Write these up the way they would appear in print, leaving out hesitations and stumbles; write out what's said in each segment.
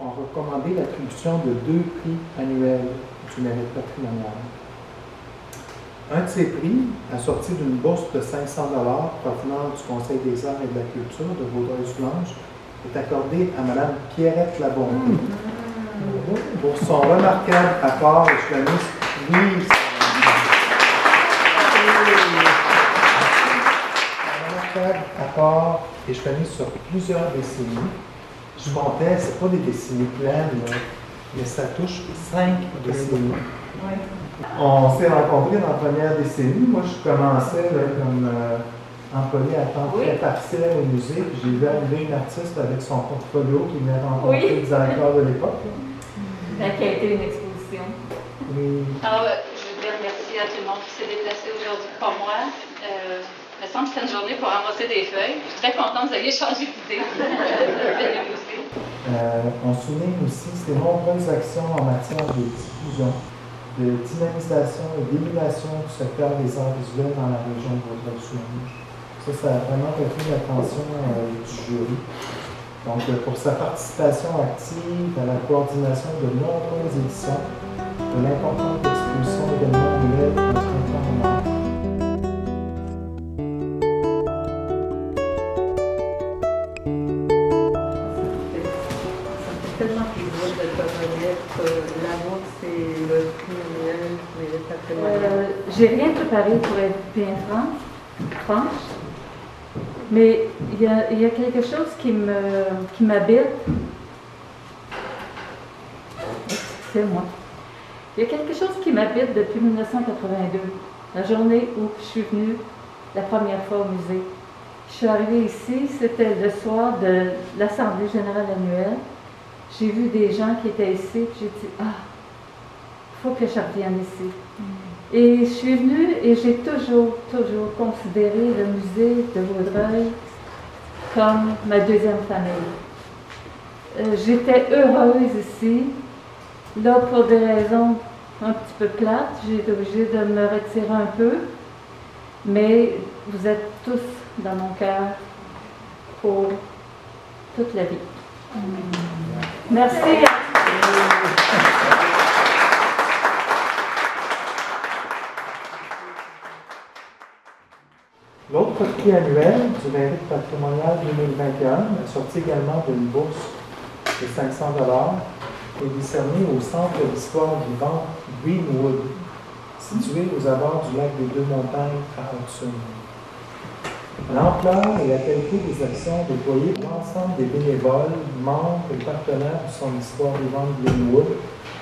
ont recommandé l'attribution de 2 prix annuels du mérite patrimonial. Un de ces prix, assorti d'une bourse de 500 $ provenant du Conseil des arts et de la culture de Vaudreuil-Soulanges, est accordé à Mme Pierrette Labonté pour son remarquable apport échelonniste. Oui, son remarquable apport échelonniste sur plusieurs décennies. Je comptais, ce n'est pas des décennies pleines, là, mais ça touche 5 décennies. Oui. On s'est rencontrés dans la première décennie. Moi, je commençais là, comme employé à temps très partiel au musée. Puis j'ai vu arriver une artiste avec son portfolio qui venait rencontrer le directeur de l'époque. Qui a été une exposition. Oui. Alors, je voudrais remercier à tout le monde qui s'est déplacé aujourd'hui pour moi. Il me semble que c'était une journée pour ramasser des feuilles. Je suis très contente que vous ayez changé d'idée. On souligne aussi ces nombreuses actions en matière de diffusion, de dynamisation et d'émulation du secteur des arts visuels dans la région de Vaudreuil-Soulanges. Ça a vraiment retenu l'attention du jury. Donc, pour sa participation active à la coordination de nombreuses éditions, de l'importante exposition événements annuels au printemps de Montréal. Tellement plaisir de te remettre l'amour, c'est le prix annuel mérite patrimonial. J'ai rien préparé pour être bien franche, mais il y a quelque chose qui m'habite. Excusez-moi. Il y a quelque chose qui m'habite depuis 1982, la journée où je suis venue la première fois au musée. Je suis arrivée ici, c'était le soir de l'Assemblée générale annuelle. J'ai vu des gens qui étaient ici, puis j'ai dit, il faut que je revienne ici. Et je suis venue et j'ai toujours considéré le musée de Vaudreuil comme ma deuxième famille. J'étais heureuse ici. Là, pour des raisons un petit peu plates, j'ai été obligée de me retirer un peu. Mais vous êtes tous dans mon cœur pour toute la vie. Merci. L'autre prix annuel du mérite patrimonial 2021, assorti également d'une bourse de 500 $, est décerné au Centre d'histoire vivante Greenwood, situé aux abords du lac des Deux-Montagnes à Hudson. L'ampleur et la qualité des actions déployées par l'ensemble des bénévoles, membres et partenaires de son histoire vivante Greenwood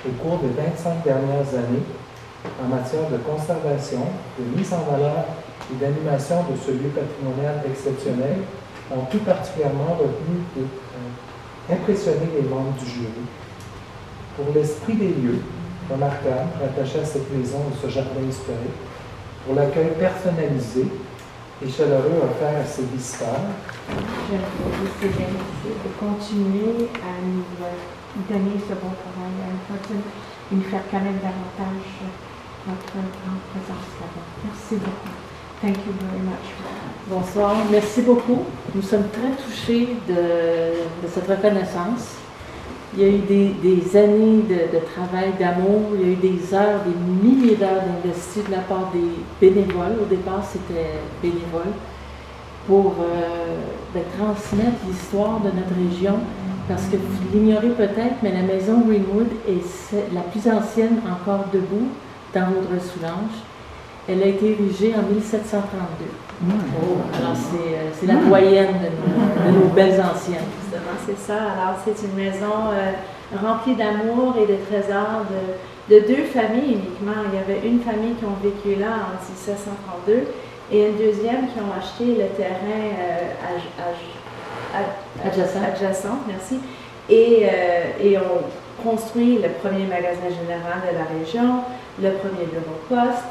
au cours des 25 dernières années en matière de conservation, de mise en valeur et d'animation de ce lieu patrimonial exceptionnel ont tout particulièrement retenu et impressionné les membres du jury. Pour l'esprit des lieux, remarquable, rattaché à cette maison et ce jardin historique, pour l'accueil personnalisé et chaleureux offert à ses visiteurs. Je vous remercie de continuer à nous donner ce bon travail à Hudson et nous faire connaître davantage votre grande présence là-bas. Merci beaucoup. Thank you very much. Bonsoir, merci beaucoup. Nous sommes très touchés de cette reconnaissance. Il y a eu des années de travail, d'amour, il y a eu des heures, des milliers d'heures d'investis de la part des bénévoles. Au départ, c'était bénévole pour transmettre l'histoire de notre région. Parce que vous l'ignorez peut-être, mais la maison Greenwood est la plus ancienne encore debout dans Vaudreuil-Soulanges. Elle a été érigée en 1732. Alors c'est la doyenne de nos belles anciennes. Justement, c'est ça. Alors c'est une maison remplie d'amour et de trésors de deux familles uniquement. Il y avait une famille qui ont vécu là en 1732 et une deuxième qui ont acheté le terrain adjacent, merci, et ont construit le premier magasin général de la région, le premier bureau poste.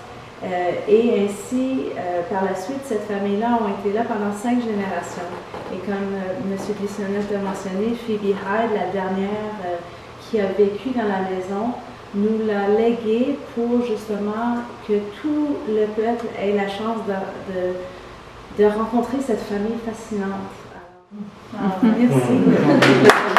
Et ainsi, par la suite, cette famille-là ont été là pendant 5 générations. Et comme M. Bissonnette a mentionné, Phoebe Hyde, la dernière qui a vécu dans la maison, nous l'a légué pour justement que tout le peuple ait la chance de rencontrer cette famille fascinante. Alors, merci.